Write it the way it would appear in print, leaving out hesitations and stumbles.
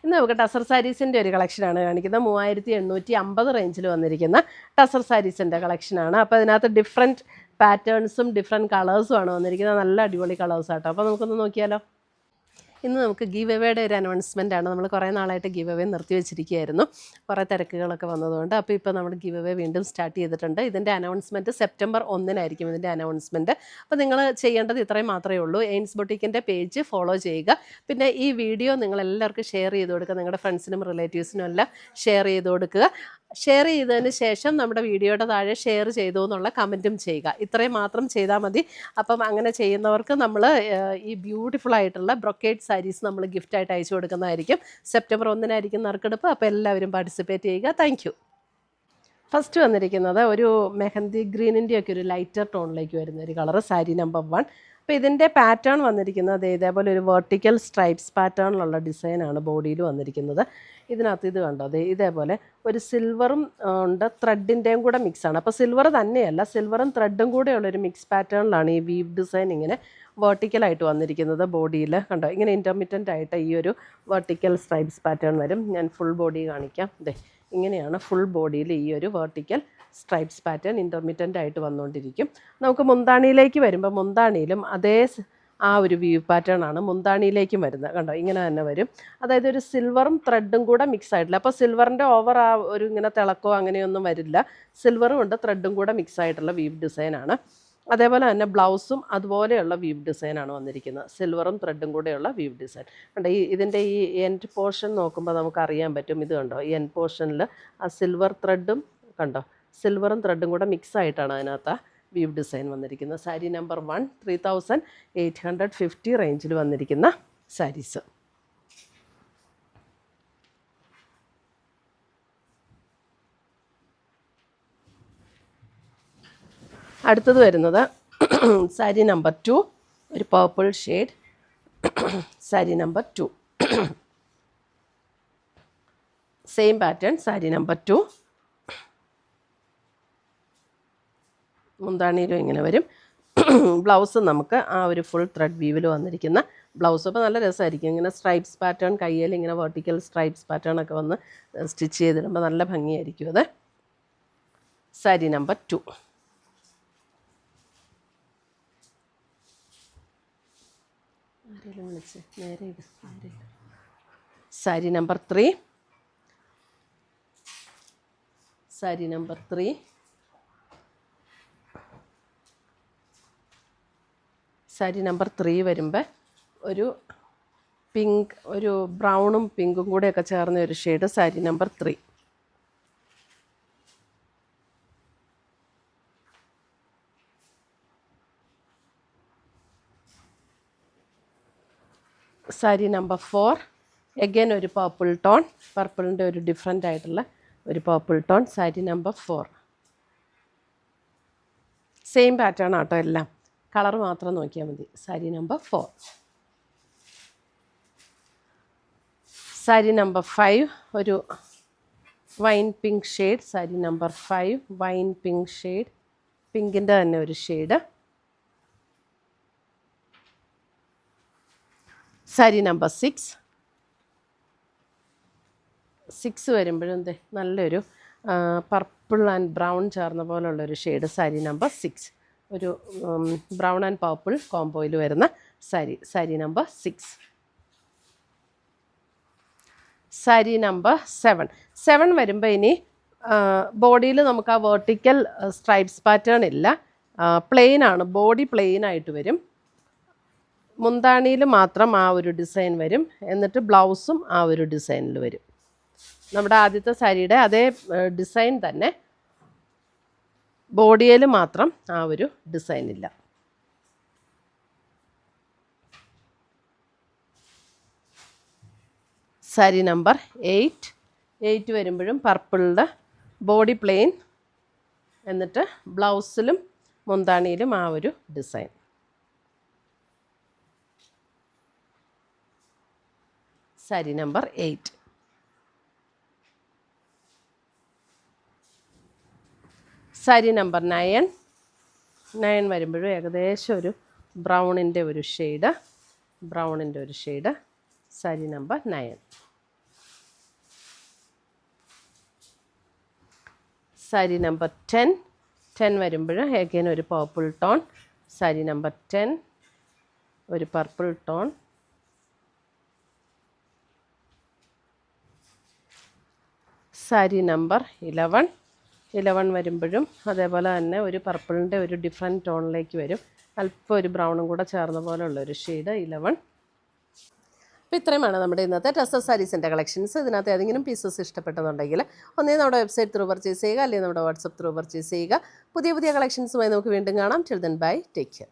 ഇന്ന് നമുക്ക് ടസർ സാരീസിൻ്റെ ഒരു കളക്ഷനാണ് കാണിക്കുന്നത്. 3850 റേഞ്ചിൽ വന്നിരിക്കുന്ന ടസർ സാരീസിൻ്റെ കളക്ഷനാണ്. അപ്പോൾ അതിനകത്ത് ഡിഫറെൻറ്റ് പാറ്റേൺസും ഡിഫറെൻറ്റ് കളേഴ്സും ആണ് വന്നിരിക്കുന്നത്. നല്ല അടിപൊളി കളേഴ്സാട്ടോ. അപ്പോൾ നമുക്കൊന്ന് നോക്കിയാലോ. ഇന്ന് നമുക്ക് ഗീവ് എവേയുടെ ഒരു അനൗൺസ്മെൻ്റ് ആണ്. നമ്മൾ കുറേ നാളായിട്ട് ഗീവ് എവേ നിർത്തി വെച്ചിരിക്കുകയായിരുന്നു, കുറേ തിരക്കുകളൊക്കെ വന്നതുകൊണ്ട്. അപ്പോൾ ഇപ്പോൾ നമ്മൾ ഗീവ് എവേ വീണ്ടും സ്റ്റാർട്ട് ചെയ്തിട്ടുണ്ട്. ഇതിൻ്റെ അനൗൺസ്മെൻറ്റ് സെപ്റ്റംബർ 1-നായിരിക്കും ഇതിൻ്റെ അനൗൺസ്മെൻറ്റ്. അപ്പോൾ നിങ്ങൾ ചെയ്യേണ്ടത് ഇത്രയും മാത്രമേ ഉള്ളൂ. എയിൻസ് ബൊട്ടിക്കിൻ്റെ പേജ് ഫോളോ ചെയ്യുക. പിന്നെ ഈ വീഡിയോ നിങ്ങളെല്ലാവർക്കും ഷെയർ ചെയ്ത് കൊടുക്കുക. നിങ്ങളുടെ ഫ്രണ്ട്സിനും റിലേറ്റീവ്സിനും എല്ലാം ഷെയർ ചെയ്ത് കൊടുക്കുക. ഷെയർ ചെയ്തതിന് ശേഷം നമ്മുടെ വീഡിയോയുടെ താഴെ ഷെയർ ചെയ്തു എന്നുള്ള കമൻറ്റും ചെയ്യുക. ഇത്രയും മാത്രം ചെയ്താൽ മതി. അപ്പം അങ്ങനെ ചെയ്യുന്നവർക്ക് നമ്മൾ ഈ ബ്യൂട്ടിഫുൾ ആയിട്ടുള്ള ബ്രൊക്കേഡ് സാരീസ് നമ്മൾ ഗിഫ്റ്റായിട്ട് അയച്ചു കൊടുക്കുന്നതായിരിക്കും. സെപ്റ്റംബർ 1-നായിരിക്കും നറുക്കെടുപ്പ്. അപ്പോൾ എല്ലാവരും പാർട്ടിസിപ്പേറ്റ് ചെയ്യുക. Thank you. ഫസ്റ്റ് വന്നിരിക്കുന്നത് ഒരു മെഹന്തി ഗ്രീനിൻ്റെയൊക്കെ ഒരു ലൈറ്റർ ടോണിലേക്ക് വരുന്ന ഒരു കളറ്, സാരി നമ്പർ 1. അപ്പോൾ ഇതിൻ്റെ പാറ്റേൺ വന്നിരിക്കുന്നത് ഇതേപോലെ ഒരു വെർട്ടിക്കൽ സ്ട്രൈപ്സ് പാറ്റേണിലുള്ള ഡിസൈനാണ് ബോഡിയിൽ വന്നിരിക്കുന്നത്. ഇതിനകത്ത് ഇത് കണ്ടോ, ഇതേപോലെ ഒരു സിൽവറും ഉണ്ട്, ത്രെഡിൻ്റെയും കൂടെ മിക്സാണ്. അപ്പോൾ സിൽവർ തന്നെയല്ല, സിൽവറും ത്രെഡും കൂടെയുള്ളൊരു മിക്സ് പാറ്റേണിലാണ് ഈ വീവ് ഡിസൈൻ ഇങ്ങനെ വെർട്ടിക്കലായിട്ട് വന്നിരിക്കുന്നത് ബോഡിയിൽ. കണ്ടോ, ഇങ്ങനെ ഇൻ്റർമിറ്റൻ്റ് ആയിട്ട് ഈ ഒരു വെർട്ടിക്കൽ സ്ട്രൈപ്സ് പാറ്റേൺ വരും. ഞാൻ ഫുൾ ബോഡി കാണിക്കാം. ഇങ്ങനെയാണ് ഫുൾ ബോഡിയിൽ ഈ ഒരു വെർട്ടിക്കൽ സ്ട്രൈപ്സ് പാറ്റേൺ ഇൻ്റർമിറ്റൻ്റ് ആയിട്ട് വന്നുകൊണ്ടിരിക്കും. നമുക്ക് മുന്താണിയിലേക്ക് വരുമ്പോൾ മുന്താണിയിലും അതേ ആ ഒരു വീവ് പാറ്റേൺ ആണ് മുന്താണിയിലേക്കും വരുന്നത്. കണ്ടോ, ഇങ്ങനെ തന്നെ വരും. അതായത് ഒരു സിൽവറും ത്രെഡും കൂടെ മിക്സ് ആയിട്ടില്ല. അപ്പോൾ സിൽവറിൻ്റെ ഓവർ ആ ഒരു ഇങ്ങനെ തിളക്കോ അങ്ങനെയൊന്നും വരില്ല. സിൽവറും ഉണ്ട്, ത്രെഡും കൂടെ മിക്സ് ആയിട്ടുള്ള വീവ് ഡിസൈനാണ്. അതേപോലെ തന്നെ ബ്ലൗസും അതുപോലെയുള്ള വീവ് ഡിസൈനാണ് വന്നിരിക്കുന്നത്. സിൽവറും ത്രെഡും കൂടെയുള്ള വീവ് ഡിസൈൻ. കണ്ടോ, ഇതിൻ്റെ ഈ എൻഡ് പോർഷൻ നോക്കുമ്പോൾ നമുക്കറിയാൻ പറ്റും. ഇത് കണ്ടോ, ഈ എൻഡ് പോർഷനിൽ ആ സിൽവർ ത്രെഡും കണ്ടോ, സിൽവറും ത്രെഡും കൂടെ മിക്സ് ആയിട്ടാണ് അതിനകത്ത് വീവ് ഡിസൈൻ വന്നിരിക്കുന്നത്. സാരി നമ്പർ 1 3850 റേഞ്ചിൽ വന്നിരിക്കുന്ന സാരീസ്. അടുത്തത് വരുന്നത് സാരി നമ്പർ 2, ഒരു purple shade. Sari number 2 same pattern. Sari number 2 മുന്താണിയിലും ഇങ്ങനെ വരും. ബ്ലൗസ് നമുക്ക് ആ ഒരു ഫുൾ ത്രെഡ് വീവിൽ വന്നിരിക്കുന്ന ബ്ലൗസ്. അപ്പോൾ നല്ല രസമായിരിക്കും. ഇങ്ങനെ സ്ട്രൈപ്സ് പാറ്റേൺ കയ്യിൽ ഇങ്ങനെ വെർട്ടിക്കൽ സ്ട്രൈപ്സ് പാറ്റേൺ ഒക്കെ വന്ന് സ്റ്റിച്ച് ചെയ്തിടുമ്പോൾ നല്ല ഭംഗിയായിരിക്കും അത്. Sari number 2. Sari number 3. Sari number 3 sari number 3 വരുമ്പോൾ ഒരു പിങ്ക്, ഒരു ബ്രൗണും പിങ്കും കൂടെയൊക്കെ ചേർന്ന ഒരു shade. Sari number 3. Sari number 4 again ഒരു പർപ്പിൾ ടോൺ, പർപ്പിളിൻ്റെ ഒരു ഡിഫറെൻ്റ് ആയിട്ടുള്ള ഒരു purple tone. Sari number 4 same pattern ആട്ടോ എല്ലാം, കളർ മാത്രം നോക്കിയാൽ മതി. സാരി നമ്പർ 4. സാരി നമ്പർ 5 ഒരു wine pink shade. Sari number 5 wine pink shade, പിങ്കിൻ്റെ തന്നെ ഒരു ഷെയ്ഡ്. സാരി നമ്പർ 6 വരുമ്പോഴും നല്ലൊരു പർപ്പിൾ ആൻഡ് ബ്രൗൺ ചേർന്ന പോലുള്ളൊരു ഷെയ്ഡ്. സാരി നമ്പർ 6 ഒരു ബ്രൗൺ ആൻഡ് പർപ്പിൾ കോംബോയിൽ വരുന്ന സാരി. സാരി നമ്പർ 6. സാരി നമ്പർ 7 വരുമ്പോൾ ഇനി ബോഡിയിൽ നമുക്ക് ആ വെർട്ടിക്കൽ സ്ട്രൈപ്സ് പാറ്റേൺ ഇല്ല, പ്ലെയിൻ ആണ്. ബോഡി പ്ലെയിൻ ആയിട്ട് വരും. മുന്താണിയിൽ മാത്രം ആ ഒരു ഡിസൈൻ വരും. എന്നിട്ട് ബ്ലൗസും ആ ഒരു ഡിസൈനിൽ വരും. നമ്മുടെ ആദ്യത്തെ സാരിയുടെ അതേ ഡിസൈൻ തന്നെ, ബോഡിയിൽ മാത്രം ആ ഒരു ഡിസൈൻ ഇല്ല. സാരി നമ്പർ 8 വരുമ്പോഴും പർപ്പിളിൻ്റെ ബോഡി പ്ലെയിൻ, എന്നിട്ട് ബ്ലൗസിലും മുന്താണിയിലും ആ ഒരു design. Sari number 8. Sari number 9 വരുമ്പോഴും ഏകദേശം ഒരു ബ്രൗണിൻ്റെ ഒരു shade. Sari number 9. Sari number 10 വരുമ്പോൾ അഗൈൻ ഒരു പർപ്പിൾ ടോൺ. സാരി നമ്പർ 10 ഒരു പർപ്പിൾ ടോൺ. സാരി നമ്പർ 11 വരുമ്പോഴും അതേപോലെ തന്നെ ഒരു പർപ്പിളിൻ്റെ ഒരു ഡിഫറെൻറ്റ് ടോണിലേക്ക് വരും. അല്പം ഒരു ബ്രൗണും കൂടെ ചേർന്ന പോലെയുള്ളൊരു ഷെയ്ഡ് 11. അപ്പോൾ ഇത്രയുമാണ് നമ്മുടെ ഇന്നത്തെ ടസർ സാരീസിൻ്റെ കളക്ഷൻസ്. ഇതിനകത്ത് ഏതെങ്കിലും പീസസ് ഇഷ്ടപ്പെട്ടതുണ്ടെങ്കിൽ ഒന്നേ നമ്മുടെ വെബ്സൈറ്റ് ത്രൂ പർച്ചേസ് ചെയ്യുക, അല്ലെങ്കിൽ നമ്മുടെ വാട്സപ്പ് ത്രൂ പർച്ചേസ് ചെയ്യുക. പുതിയ കളക്ഷൻസുമായി നമുക്ക് വീണ്ടും കാണാം. Till then bye, take care.